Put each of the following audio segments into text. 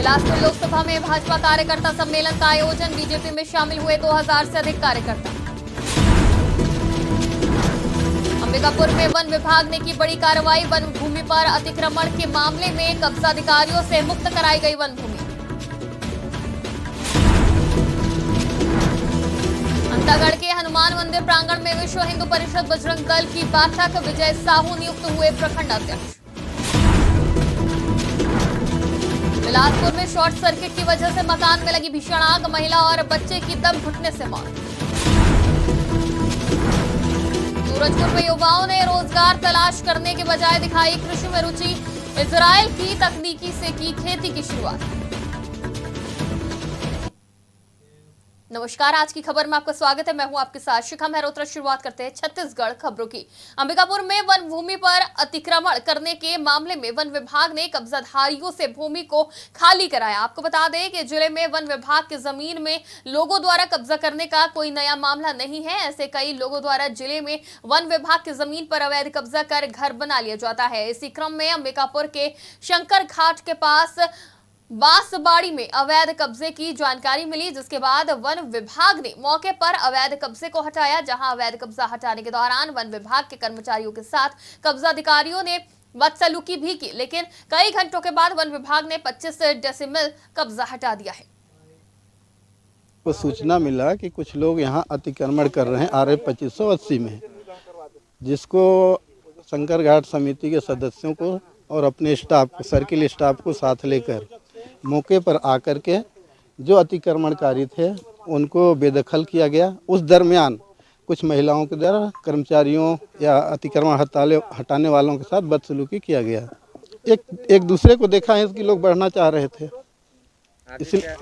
बिलासपुर लोकसभा में भाजपा कार्यकर्ता सम्मेलन का आयोजन, बीजेपी में शामिल हुए 2000 से अधिक कार्यकर्ता। अंबिकापुर में वन विभाग ने की बड़ी कार्रवाई, वन भूमि पर अतिक्रमण के मामले में कब्जा अधिकारियों से मुक्त कराई गई वन भूमि। अंतागढ़ के हनुमान मंदिर प्रांगण में विश्व हिंदू परिषद बजरंग दल की बैठक, विजय साहू नियुक्त हुए प्रखंड अध्यक्ष। बिलासपुर में शॉर्ट सर्किट की वजह से मकान में लगी भीषण आग, महिला और बच्चे की दम घुटने से मौत। सूरजपुर में युवाओं ने रोजगार तलाश करने के बजाय दिखाई कृषि में रुचि, इजराइल की तकनीकी से की खेती की शुरुआत। नमस्कार, आज की खबर में आपका स्वागत है। मैं हूं आपके साथ शिखा मेहरोत्रा। शुरुआत करते हैं छत्तीसगढ़ खबरों की। अंबिकापुर में वन भूमि पर अतिक्रमण करने के मामले में वन विभाग ने कब्जाधारियों से भूमि को खाली कराया। आपको बता दें कि जिले में वन विभाग की जमीन में लोगों द्वारा कब्जा करने का कोई नया मामला नहीं है। ऐसे कई लोगों द्वारा जिले में वन विभाग की जमीन पर अवैध कब्जा कर घर बना लिया जाता है। इसी क्रम में अंबिकापुर के शंकर घाट के पास बांसबाड़ी में अवैध कब्जे की जानकारी मिली, जिसके बाद वन विभाग ने मौके पर अवैध कब्जे को हटाया। जहां अवैध कब्जा हटाने के दौरान वन विभाग के कर्मचारियों के साथ कब्जा अधिकारियों ने बदसलूकी भी की, लेकिन कई घंटों के बाद वन विभाग ने 25 डेसिमल कब्जा हटा दिया है। को सूचना मिला कि कुछ लोग यहाँ अतिक्रमण कर रहे हैं RA 2580 में, जिसको शंकर घाट समिति के सदस्यों को और अपने स्टाफ, सर्किल स्टाफ को साथ लेकर मौके पर आकर के जो अतिक्रमणकारी थे उनको बेदखल किया गया। उस दरमियान कुछ महिलाओं के द्वारा कर्मचारियों या अतिक्रमण हटाने वालों के साथ बदसलूकी किया गया। एक दूसरे को देखा है कि लोग बढ़ना चाह रहे थे,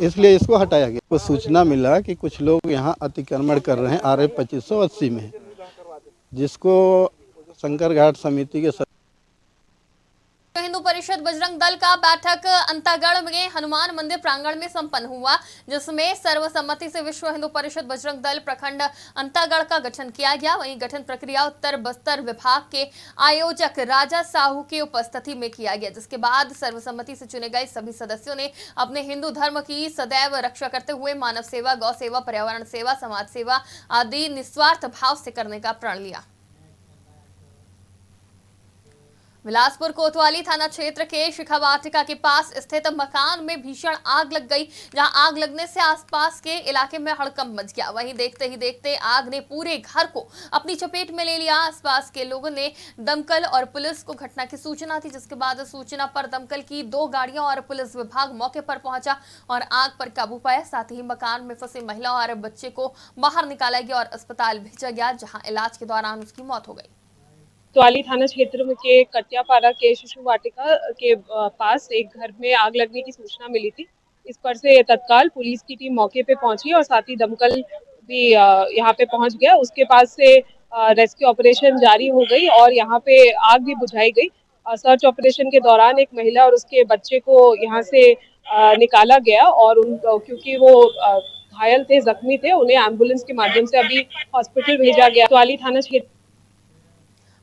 इसलिए इसको हटाया गया। को सूचना मिला कि कुछ लोग यहाँ अतिक्रमण कर रहे हैं RA 2580 में, जिसको शंकर घाट समिति के हिंदू परिषद बजरंग दल का बैठक अंतागढ़ में हनुमान मंदिर प्रांगण में संपन्न हुआ, जिसमें सर्वसम्मति से विश्व हिंदू परिषद बजरंग दल प्रखंड अंतागढ़ का गठन किया गया। वहीं गठन प्रक्रिया उत्तर बस्तर विभाग के आयोजक राजा साहू की उपस्थिति में किया गया, जिसके बाद सर्वसम्मति से चुने गए सभी सदस्यों ने अपने हिंदू धर्म की सदैव रक्षा करते हुए मानव सेवा, गौ सेवा, पर्यावरण सेवा, समाज सेवा आदि निस्वार्थ भाव से करने का प्रण लिया। बिलासपुर कोतवाली थाना क्षेत्र के शिखा वाटिका के पास स्थित मकान में भीषण आग लग गई, जहां आग लगने से आसपास के इलाके में हड़कंप मच गया। वहीं देखते ही देखते आग ने पूरे घर को अपनी चपेट में ले लिया। आसपास के लोगों ने दमकल और पुलिस को घटना की सूचना दी, जिसके बाद सूचना पर दमकल की 2 गाड़ियां और पुलिस विभाग मौके पर पहुंचा और आग पर काबू पाया। साथ ही मकान में फंसे महिला और बच्चे को बाहर निकाला गया और अस्पताल भेजा गया, जहाँ इलाज के दौरान उसकी मौत हो गई। कोतवाली थाना क्षेत्र के कटियापारा के शिशु वाटिका के पास एक घर में आग लगने की सूचना मिली थी। इस पर से तत्काल पुलिस की टीम मौके पे पहुंची और साथ ही दमकल भी यहाँ पे पहुंच गया। उसके पास से रेस्क्यू ऑपरेशन जारी हो गई और यहाँ पे आग भी बुझाई गई। सर्च ऑपरेशन के दौरान एक महिला और उसके बच्चे को यहाँ से निकाला गया और क्योंकि वो घायल थे, जख्मी थे, उन्हें एम्बुलेंस के माध्यम से अभी हॉस्पिटल भेजा गया। कोतवाली थाना क्षेत्र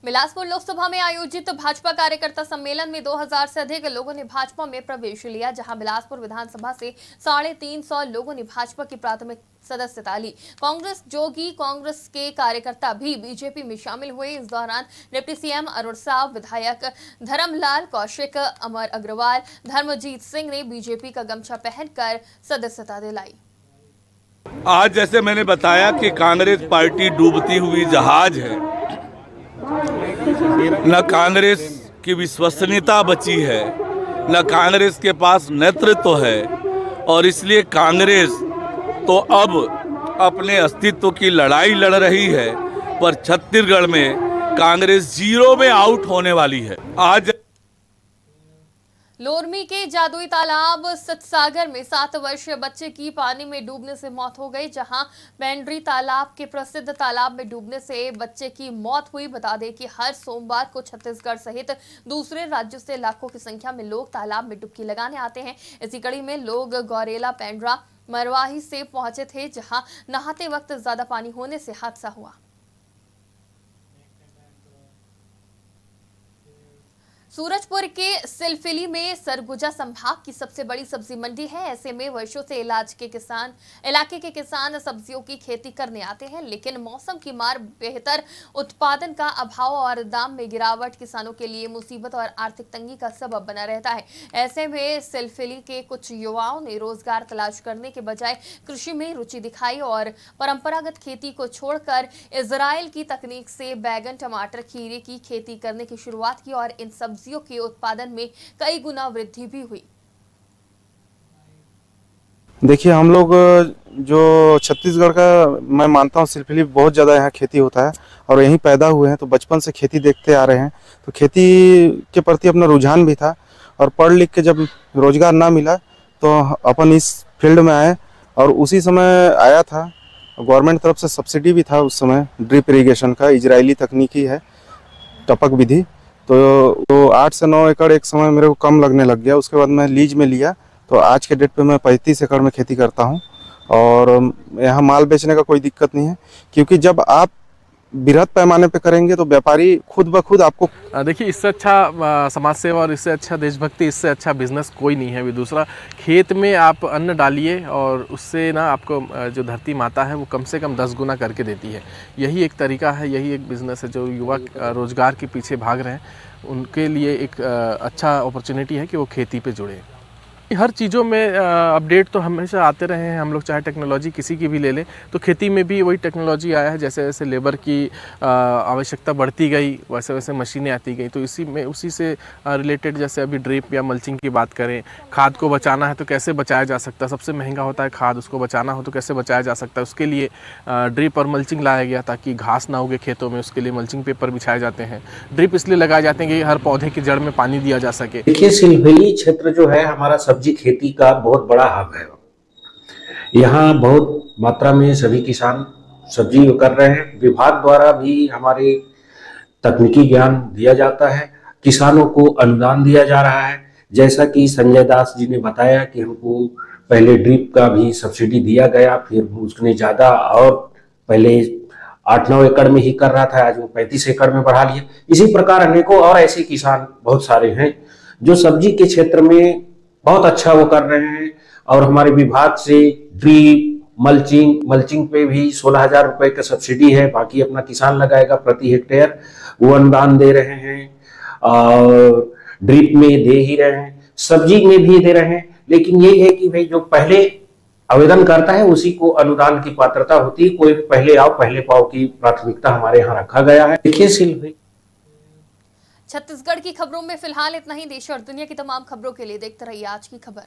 बिलासपुर लोकसभा में आयोजित भाजपा कार्यकर्ता सम्मेलन में 2000 से अधिक लोगों ने भाजपा में प्रवेश लिया, जहां बिलासपुर विधानसभा से 350 लोगों ने भाजपा की प्राथमिक सदस्यता ली। कांग्रेस के कार्यकर्ता भी बीजेपी में शामिल हुए। इस दौरान डिप्टी सीएम अरुण साव, विधायक धर्मलाल कौशिक, अमर अग्रवाल, धर्मजीत सिंह ने बीजेपी का गमछा पहनकर सदस्यता दिलाई। आज जैसे मैंने बताया कि कांग्रेस पार्टी डूबती हुई जहाज है, न कांग्रेस की विश्वसनीयता बची है, न कांग्रेस के पास नेतृत्व है और इसलिए कांग्रेस तो अब अपने अस्तित्व की लड़ाई लड़ रही है, पर छत्तीसगढ़ में कांग्रेस 0 में आउट होने वाली है। आज लोरमी के जादुई तालाब सतसागर में 7 वर्षीय बच्चे की पानी में डूबने से मौत हो गई, जहां पेंड्री तालाब के प्रसिद्ध तालाब में डूबने से बच्चे की मौत हुई। बता दें कि हर सोमवार को छत्तीसगढ़ सहित दूसरे राज्यों से लाखों की संख्या में लोग तालाब में डुबकी लगाने आते हैं। इसी कड़ी में लोग गौरेला, पेंड्रा, मरवाही से पहुंचे थे, जहां नहाते वक्त ज्यादा पानी होने से हादसा हुआ। सूरजपुर के सिलफिली में सरगुजा संभाग की सबसे बड़ी सब्जी मंडी है। ऐसे में वर्षों से इलाके के किसान सब्जियों की खेती करने आते हैं, लेकिन मौसम की मार, बेहतर उत्पादन का अभाव और दाम में गिरावट किसानों के लिए मुसीबत और आर्थिक तंगी का सबब बना रहता है। ऐसे में सिलफिली के कुछ युवाओं ने रोजगार तलाश करने के बजाय कृषि में रुचि दिखाई और परंपरागत खेती को छोड़कर इजराइल की तकनीक से बैगन, टमाटर, खीरे की खेती करने की शुरुआत की और इन सब्जियों के उत्पादन में कई गुना वृद्धि भी हुई। देखिए, हम लोग जो छत्तीसगढ़ का मैं मानता हूँ सिलफिली बहुत ज़्यादा यहाँ खेती होता है और यहीं पैदा हुए हैं, तो बचपन से खेती देखते आ रहे हैं। तो खेती के प्रति अपना रुझान भी था और पढ़ लिख के जब रोजगार ना मिला तो अपन इस फील्ड में आए और उसी समय आया था। गवर्नमेंट तरफ से सब्सिडी भी था उस समय, ड्रिप इरिगेशन का, इजरायली तकनीकी है, टपक विधि। तो 8 से 9 एकड़ एक समय मेरे को कम लगने लग गया। उसके बाद मैं लीज में लिया, तो आज के डेट पे मैं 35 एकड़ में खेती करता हूँ और यहाँ माल बेचने का कोई दिक्कत नहीं है, क्योंकि जब आप बृहद पैमाने पे करेंगे तो व्यापारी खुद ब खुद आपको देखिए, इससे अच्छा समाज सेवा और इससे अच्छा देशभक्ति, इससे अच्छा बिजनेस कोई नहीं है। अभी दूसरा, खेत में आप अन्न डालिए और उससे ना आपको जो धरती माता है वो कम से कम 10 गुना करके देती है। यही एक तरीका है, यही एक बिज़नेस है। जो युवा रोज़गार के पीछे भाग रहे हैं उनके लिए एक अच्छा अपॉर्चुनिटी है कि वो खेती पे जुड़े। हर चीज़ों में अपडेट तो हमेशा आते रहे हैं हम लोग, चाहे टेक्नोलॉजी किसी की भी ले लें, तो खेती में भी वही टेक्नोलॉजी आया है। जैसे जैसे लेबर की आवश्यकता बढ़ती गई वैसे वैसे मशीनें आती गई। तो उसी से रिलेटेड, जैसे अभी ड्रिप या मल्चिंग की बात करें, खाद को बचाना है तो कैसे बचाया जा सकता है, सबसे महंगा होता है खाद, उसको बचाना हो तो कैसे बचाया जा सकता है, उसके लिए ड्रिप और मल्चिंग लाया गया ताकि घास ना उगे खेतों में। उसके लिए मल्चिंग पेपर बिछाए जाते हैं। ड्रिप इसलिए लगाए जाते हैं कि हर पौधे की जड़ में पानी दिया जा सके। देखिए, सिलफिली क्षेत्र जो है हमारा सब्जी खेती का बहुत बड़ा हब है। यहाँ बहुत मात्रा में सभी किसान सब्जी कर रहे हैं। विभाग द्वारा भी हमारे तकनीकी ज्ञान दिया जाता है, किसानों को अनुदान दिया जा रहा है। जैसा कि संजय दास जी ने बताया कि हमको पहले ड्रिप का भी सब्सिडी दिया गया, फिर उसने ज़्यादा और पहले 8-9 एकड़ में ही कर रहा था, आज वो 35 एकड़ में बढ़ा लिया। इसी प्रकार अनेकों और ऐसे किसान बहुत सारे हैं जो सब्जी के क्षेत्र में बहुत अच्छा वो कर रहे हैं। और हमारे विभाग से ड्रिप, मल्चिंग पे भी 16,000 रुपए का सब्सिडी है। बाकी अपना किसान लगाएगा प्रति हेक्टेयर, वो अनुदान दे रहे हैं और ड्रिप में दे ही रहे हैं, सब्जी में भी दे रहे हैं। लेकिन ये है कि भाई जो पहले आवेदन करता है उसी को अनुदान की पात्रता होती है। कोई पहले आओ पहले पाओ की प्राथमिकता हमारे यहाँ रखा गया है। देखिए, सिलफिली छत्तीसगढ़ की खबरों में फिलहाल इतना ही। देश और दुनिया की तमाम खबरों के लिए देखते रहिए आज की खबर।